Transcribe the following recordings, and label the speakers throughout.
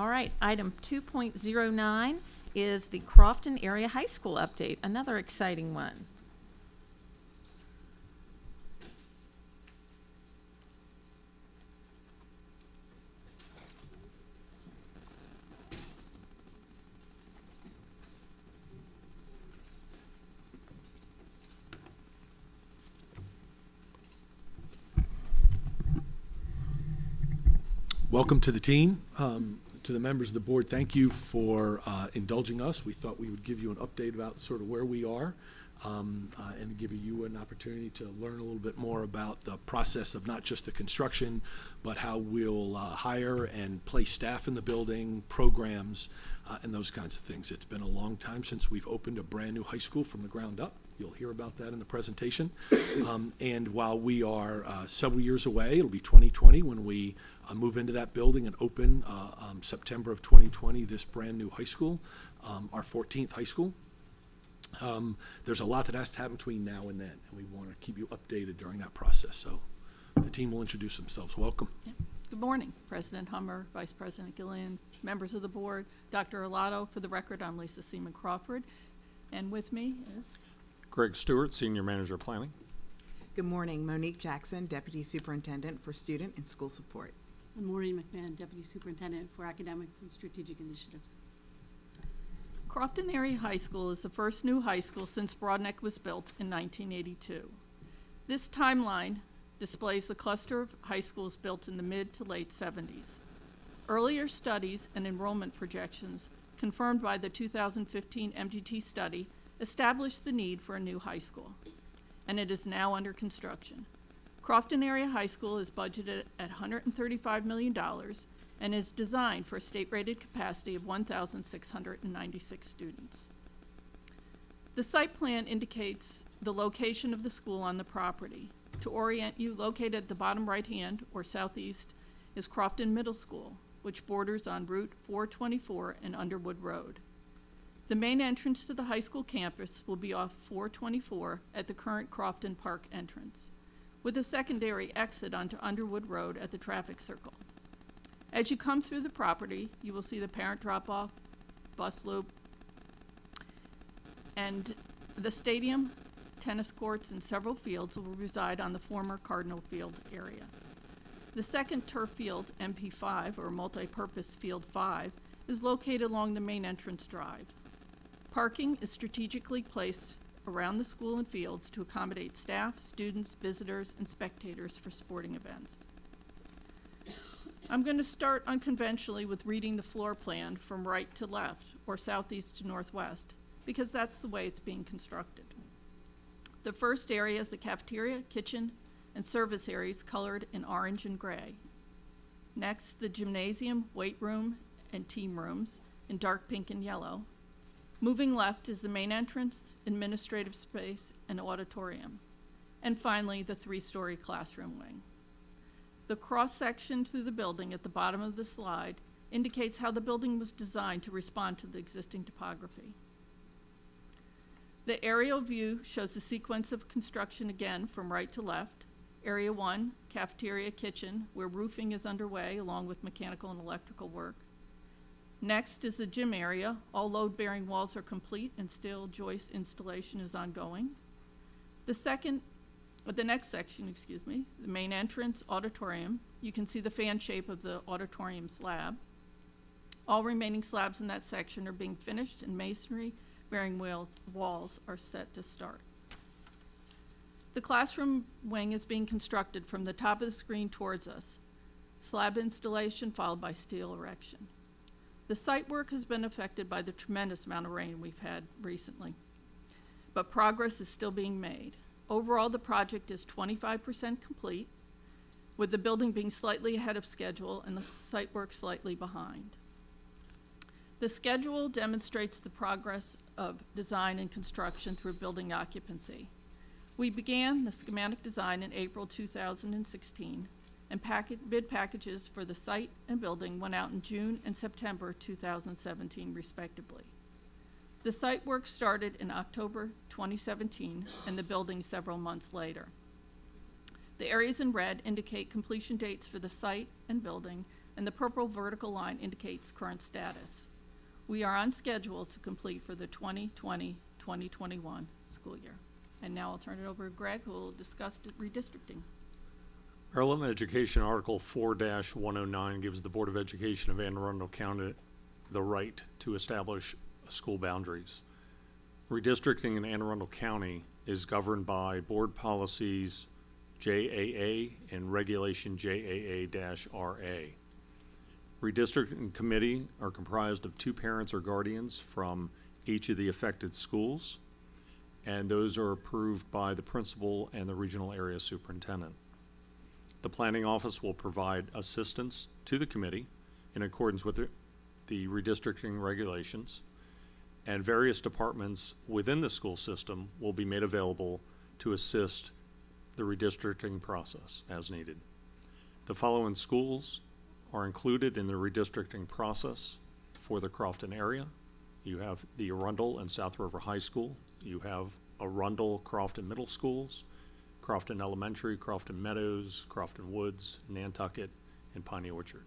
Speaker 1: All right, item 2.09 is the Crofton Area High School update, another exciting one.
Speaker 2: Welcome to the team. To the members of the board, thank you for indulging us. We thought we would give you an update about sort of where we are and give you an opportunity to learn a little bit more about the process of not just the construction, but how we'll hire and place staff in the building, programs, and those kinds of things. It's been a long time since we've opened a brand new high school from the ground up. You'll hear about that in the presentation. And while we are several years away, it'll be 2020 when we move into that building and open September of 2020, this brand new high school, our 14th high school. There's a lot that has to happen between now and then, and we want to keep you updated during that process. So the team will introduce themselves. Welcome.
Speaker 3: Yeah. Good morning, President Hummer, Vice President Gillian, members of the board, Dr. Arlotto. For the record, I'm Lisa Seaman Crawford, and with me is
Speaker 4: Greg Stewart, Senior Manager of Planning.
Speaker 5: Good morning, Monique Jackson, Deputy Superintendent for Student and School Support.
Speaker 6: And Maureen McMahon, Deputy Superintendent for Academics and Strategic Initiatives.
Speaker 3: Crofton Area High School is the first new high school since Broadneck was built in 1982. This timeline displays the cluster of high schools built in the mid to late 70s. Earlier studies and enrollment projections confirmed by the 2015 MGT study established the need for a new high school, and it is now under construction. Crofton Area High School is budgeted at $135 million and is designed for a state-rated capacity of 1,696 students. The site plan indicates the location of the school on the property. To orient you, located at the bottom right-hand or southeast is Crofton Middle School, which borders on Route 424 and Underwood Road. The main entrance to the high school campus will be off 424 at the current Crofton Park entrance, with a secondary exit onto Underwood Road at the traffic circle. As you come through the property, you will see the parent drop-off, bus loop, and the stadium, tennis courts, and several fields will reside on the former Cardinal Field area. The second turf field, MP5, or multi-purpose Field 5, is located along the main entrance drive. Parking is strategically placed around the school and fields to accommodate staff, students, visitors, and spectators for sporting events. I'm going to start unconventionally with reading the floor plan from right to left, or southeast to northwest, because that's the way it's being constructed. The first area is the cafeteria, kitchen, and service areas colored in orange and gray. Next, the gymnasium, weight room, and team rooms in dark pink and yellow. Moving left is the main entrance, administrative space, and auditorium. And finally, the three-story classroom wing. The cross-section through the building at the bottom of the slide indicates how the building was designed to respond to the existing topography. The aerial view shows the sequence of construction again from right to left. Area 1, cafeteria, kitchen, where roofing is underway along with mechanical and electrical work. Next is the gym area. All load-bearing walls are complete and steel joist installation is ongoing. The next section, the main entrance, auditorium. You can see the fan shape of the auditorium slab. All remaining slabs in that section are being finished and masonry bearing walls are set to start. The classroom wing is being constructed from the top of the screen towards us. Slab installation followed by steel erection. The site work has been affected by the tremendous amount of rain we've had recently, but progress is still being made. Overall, the project is 25% complete, with the building being slightly ahead of schedule and the site work slightly behind. The schedule demonstrates the progress of design and construction through building occupancy. We began the schematic design in April 2016, and bid packages for the site and building went out in June and September 2017, respectively. The site work started in October 2017 and the building several months later. The areas in red indicate completion dates for the site and building, and the purple vertical line indicates current status. We are on schedule to complete for the 2020-2021 school year. And now I'll turn it over to Greg, who will discuss redistricting.
Speaker 4: Maryland Education Article 4-109 gives the Board of Education of Anne Arundel County the right to establish school boundaries. Redistricting in Anne Arundel County is governed by Board Policies JAA and Regulation JAA-RA. Redistricting committee are comprised of 2 parents or guardians from each of the affected schools, and those are approved by the principal and the regional area superintendent. The planning office will provide assistance to the committee in accordance with the redistricting regulations, and various departments within the school system will be made available to assist the redistricting process as needed. The following schools are included in the redistricting process for the Crofton area. You have the Arundel and South River High School. You have Arundel Crofton Middle Schools, Crofton Elementary, Crofton Meadows, Crofton Woods, Nantucket, and Piney Orchard.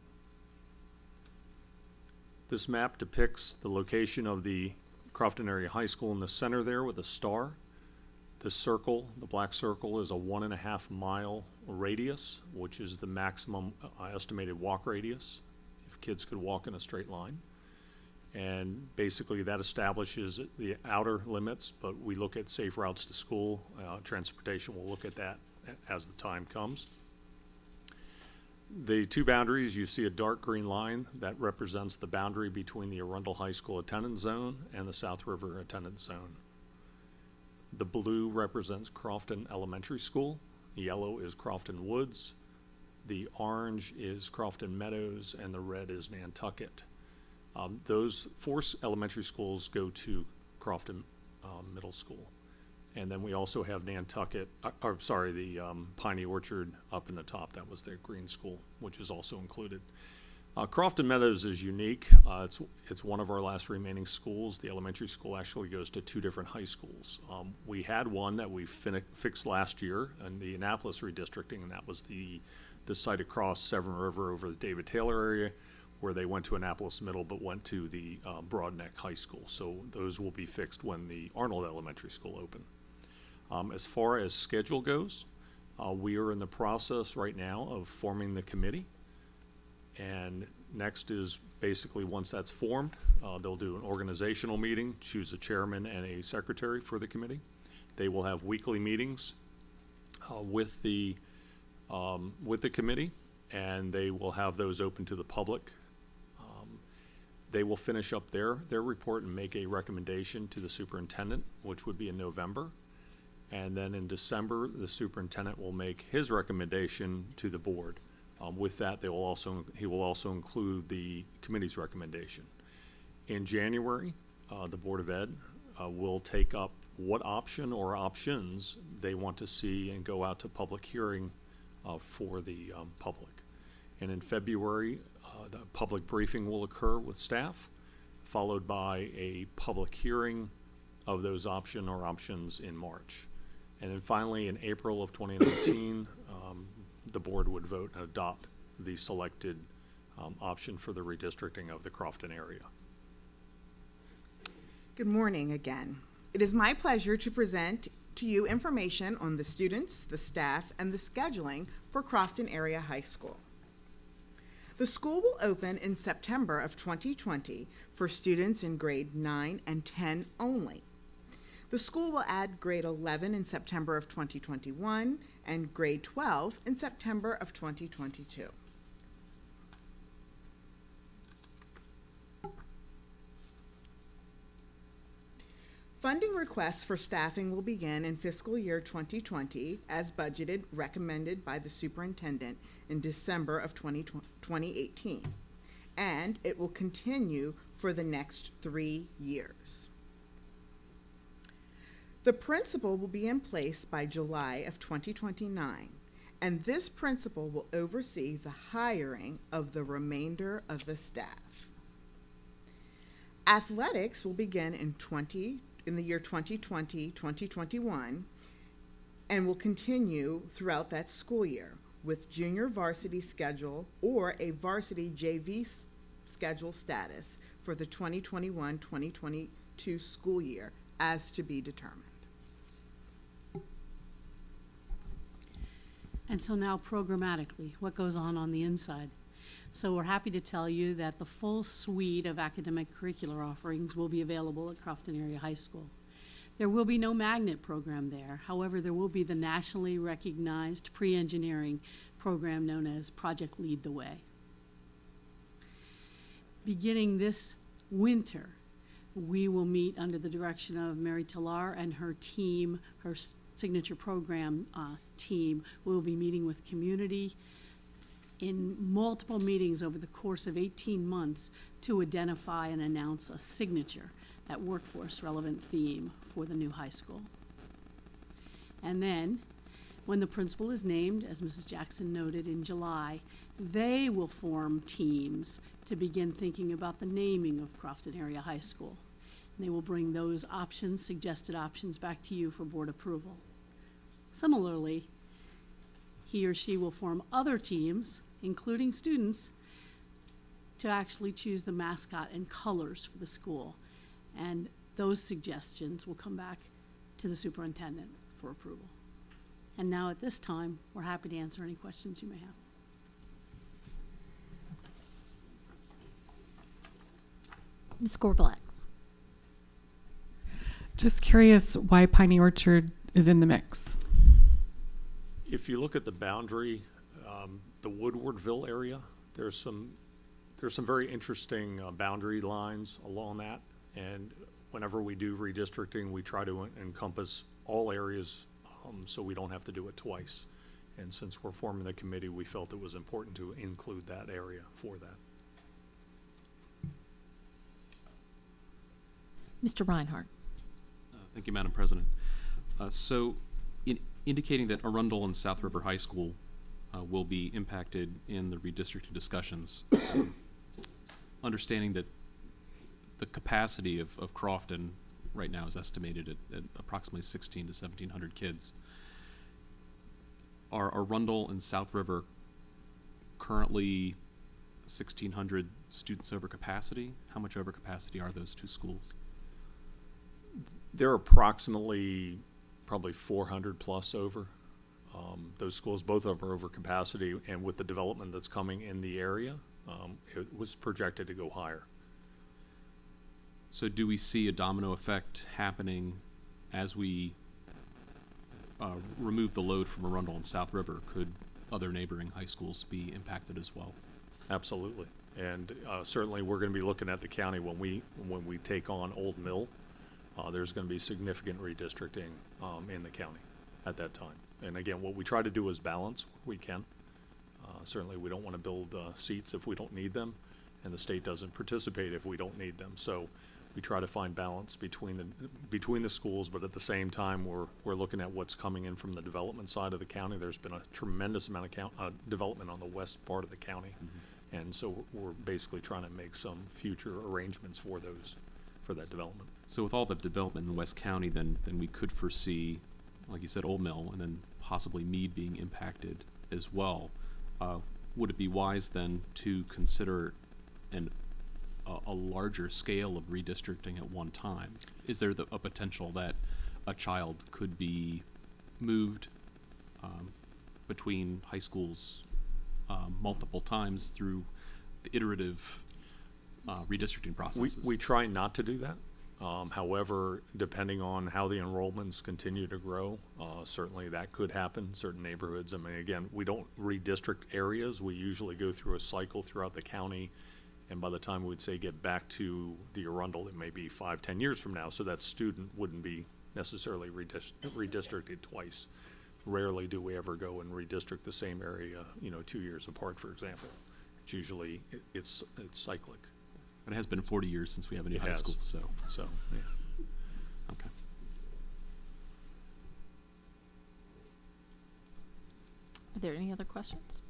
Speaker 4: This map depicts the location of the Crofton Area High School in the center there with a star. The circle, the black circle, is a 1.5 mile radius, which is the maximum estimated walk radius if kids could walk in a straight line. And basically that establishes the outer limits, but we look at safe routes to school. Transportation will look at that as the time comes. The 2 boundaries, you see a dark green line that represents the boundary between the Arundel High School attendance zone and the South River attendance zone. The blue represents Crofton Elementary School. The yellow is Crofton Woods. The orange is Crofton Meadows, and the red is Nantucket. Those 4 elementary schools go to Crofton Middle School. And then we also have Nantucket, Piney Orchard up in the top. That was their green school, which is also included. Crofton Meadows is unique. It's one of our last remaining schools. The elementary school actually goes to 2 different high schools. We had one that we fixed last year in the Annapolis redistricting, and that was the site across Severn River over the David Taylor area, where they went to Annapolis Middle but went to the Broadneck High School. So those will be fixed when the Arnold Elementary School open. As far as schedule goes, we are in the process right now of forming the committee. And next is basically once that's formed, they'll do an organizational meeting, choose a chairman and a secretary for the committee. They will have weekly meetings with the committee, and they will have those open to the public. They will finish up their report and make a recommendation to the superintendent, which would be in November. And then in December, the superintendent will make his recommendation to the board. With that, he will also include the committee's recommendation. In January, the Board of Ed will take up what option or options they want to see and go out to public hearing for the public. And in February, the public briefing will occur with staff, followed by a public hearing of those options in March. And then finally, in April of 2019, the board would vote and adopt the selected option for the redistricting of the Crofton area.
Speaker 5: Good morning again. It is my pleasure to present to you information on the students, the staff, and the scheduling for Crofton Area High School. The school will open in September of 2020 for students in grade 9 and 10 only. The school will add grade 11 in September of 2021 and grade 12 in September of 2022. Funding requests for staffing will begin in fiscal year 2020 as budgeted, recommended by the superintendent in December of 2018, and it will continue for the next 3 years. The principal will be in place by July of 2029, and this principal will oversee the hiring of the remainder of the staff. Athletics will begin in the year 2020-2021 and will continue throughout that school year with junior varsity schedule or a varsity JV schedule status for the 2021-2022 school year as to be determined.
Speaker 6: And so now programmatically, what goes on the inside? So we're happy to tell you that the full suite of academic curricular offerings will be available at Crofton Area High School. There will be no magnet program there. However, there will be the nationally recognized pre-engineering program known as Project Lead the Way. Beginning this winter, we will meet under the direction of Mary Talar and her team, her signature program team. We will be meeting with community in multiple meetings over the course of 18 months to identify and announce a signature, that workforce relevant theme for the new high school. And then, when the principal is named, as Mrs. Jackson noted in July, they will form teams to begin thinking about the naming of Crofton Area High School. And they will bring those options, suggested options, back to you for board approval. Similarly, he or she will form other teams, including students, to actually choose the mascot and colors for the school. And those suggestions will come back to the superintendent for approval. And now at this time, we're happy to answer any questions you may have.
Speaker 1: Ms. Gorblack.
Speaker 7: Just curious why Piney Orchard is in the mix.
Speaker 4: If you look at the boundary, the Woodwardville area, there's some very interesting boundary lines along that. And whenever we do redistricting, we try to encompass all areas so we don't have to do it twice. And since we're forming the committee, we felt it was important to include that area for that.
Speaker 1: Mr. Reinhardt.
Speaker 8: Thank you, Madam President. So, in indicating that Arundel and South River High School will be impacted in the redistricting discussions, understanding that the capacity of Crofton right now is estimated at approximately 1,600 to 1,700 kids. Are Arundel and South River currently 1,600 students over capacity? How much over capacity are those two schools?
Speaker 4: They're approximately probably 400 plus over. Those schools, both of them are over capacity, and with the development that's coming in the area, it was projected to go higher.
Speaker 8: So do we see a domino effect happening as we remove the load from Arundel and South River? Could other neighboring high schools be impacted as well?
Speaker 4: Absolutely. And certainly we're going to be looking at the county when we take on Old Mill. There's going to be significant redistricting in the county at that time. And again, what we try to do is balance where we can. Certainly we don't want to build seats if we don't need them, and the state doesn't participate if we don't need them. So we try to find balance between the schools, but at the same time we're looking at what's coming in from the development side of the county. There's been a tremendous amount of development on the west part of the county. Mm-hmm. And so we're basically trying to make some future arrangements for that development.
Speaker 8: So with all the development in West County, then we could foresee, like you said, Old Mill, and then possibly Meade being impacted as well. Would it be wise then to consider a larger scale of redistricting at one time? Is there a potential that a child could be moved between high schools multiple times through iterative redistricting processes?
Speaker 4: We try not to do that. However, depending on how the enrollments continue to grow, certainly that could happen in certain neighborhoods. I mean, again, we don't redistrict areas. We usually go through a cycle throughout the county, and by the time we'd say get back to the Arundel, it may be 5-10 years from now, so that student wouldn't be necessarily redistricted twice. Rarely do we ever go and redistrict the same area, 2 years apart, for example. It's usually, it's cyclic.
Speaker 8: But it has been 40 years since we have a new high school, so.
Speaker 4: Yeah.
Speaker 8: Okay.
Speaker 1: Are there any other questions?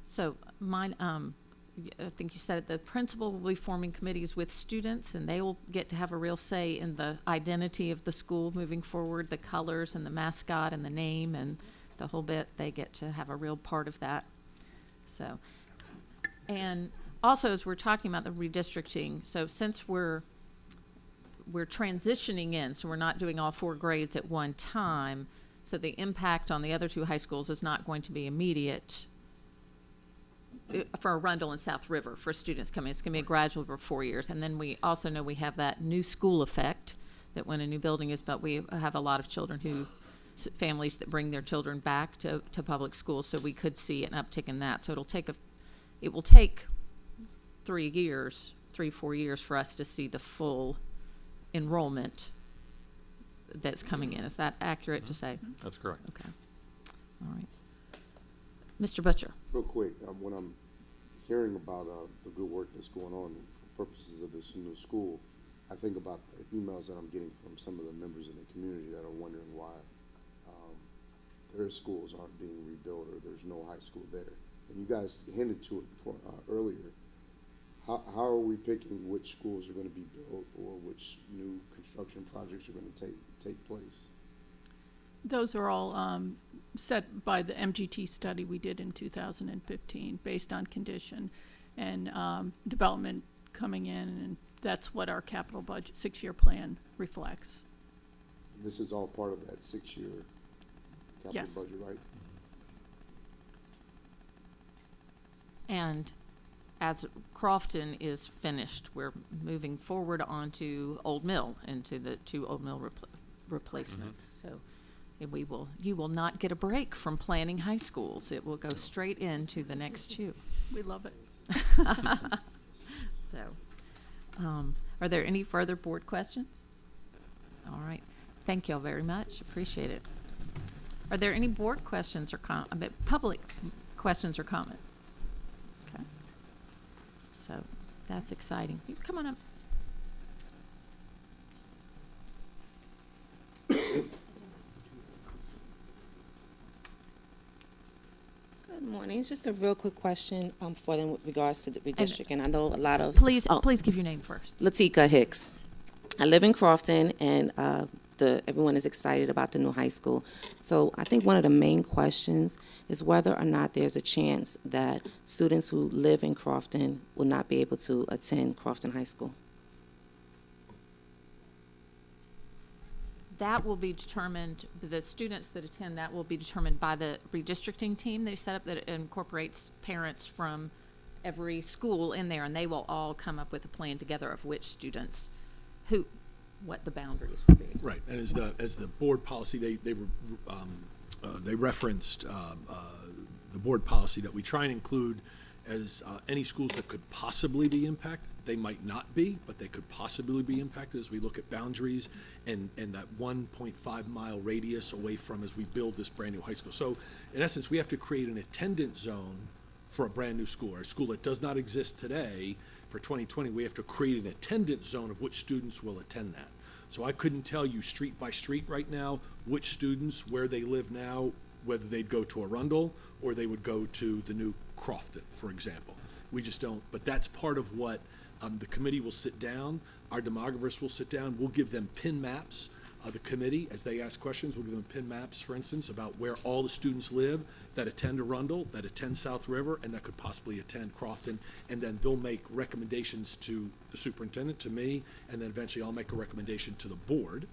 Speaker 1: So mine, I think you said it, the principal will be forming committees with students, and they will get to have a real say in the identity of the school moving forward, the colors and the mascot and the name and the whole bit. They get to have a real part of that. So, and also as we're talking about the redistricting, so since we're transitioning in, so we're not doing all 4 grades at one time, so the impact on the other 2 high schools is not going to be immediate for Arundel and South River for students coming. It's going to be a gradual over 4 years. And then we also know we have that new school effect, that when a new building is built, we have a lot of children families that bring their children back to public schools, so we could see an uptick in that. So it will take 3 years, 4 years for us to see the full enrollment that's coming in. Is that accurate to say?
Speaker 4: That's correct.
Speaker 1: Okay. All right. Mr. Butcher.
Speaker 9: Real quick, when I'm hearing about the good work that's going on for purposes of this new school, I think about the emails that I'm getting from some of the members in the community that are wondering why their schools aren't being rebuilt or there's no high school there. And you guys hinted to it before, earlier. How are we picking which schools are going to be built or which new construction projects are going to take place?
Speaker 3: Those are all set by the MGT study we did in 2015, based on condition and development coming in, and that's what our capital budget 6-year plan reflects.
Speaker 9: This is all part of that 6-year capital
Speaker 3: Yes.
Speaker 9: budget, right?
Speaker 1: And as Crofton is finished, we're moving forward onto Old Mill, into the 2 Old Mill replacements. So you will not get a break from planning high schools. It will go straight into the next 2.
Speaker 3: We love it.
Speaker 1: So, are there any further board questions? All right. Thank you all very much. Appreciate it. Are there any board questions or public questions or comments? Okay. So that's exciting. You come on up.
Speaker 10: Good morning. It's just a real quick question for them with regards to the redistricting. I know a lot of...
Speaker 1: Please give your name first.
Speaker 10: Latika Hicks. I live in Crofton, and everyone is excited about the new high school. So I think one of the main questions is whether or not there's a chance that students who live in Crofton will not be able to attend Crofton High School.
Speaker 1: That will be determined, the students that attend that will be determined by the redistricting team they set up that incorporates parents from every school in there, and they will all come up with a plan together of which students, what the boundaries will be.
Speaker 2: Right, and as the board policy, they referenced the board policy that we try and include as any schools that could possibly be impacted. They might not be, but they could possibly be impacted as we look at boundaries and that 1.5 mile radius away from as we build this brand new high school. So in essence, we have to create an attendance zone for a brand new school, or a school that does not exist today. For 2020, we have to create an attendance zone of which students will attend that. So I couldn't tell you street by street right now which students, where they live now, whether they'd go to Arundel or they would go to the new Crofton, for example. We just don't, but that's part of what the committee will sit down, our demographers will sit down, we'll give them pin maps. The committee, as they ask questions, we'll give them pin maps, for instance, about where all the students live that attend Arundel, that attend South River, and that could possibly attend Crofton. And then they'll make recommendations to the superintendent, to me, and then eventually I'll make a recommendation to the board.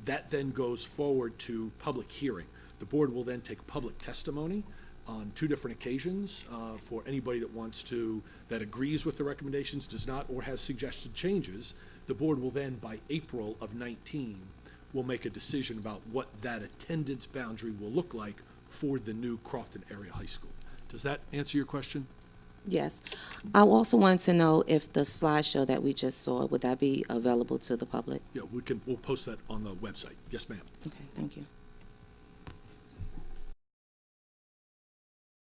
Speaker 2: That then goes forward to public hearing. The board will then take public testimony on 2 different occasions for anybody that agrees with the recommendations, does not, or has suggested changes. The board will then, by April of 19, will make a decision about what that attendance boundary will look like for the new Crofton Area High School. Does that answer your question?
Speaker 10: Yes. I also wanted to know if the slideshow that we just saw, would that be available to the public?
Speaker 2: Yeah, we'll post that on the website. Yes, ma'am.
Speaker 10: Okay, thank you.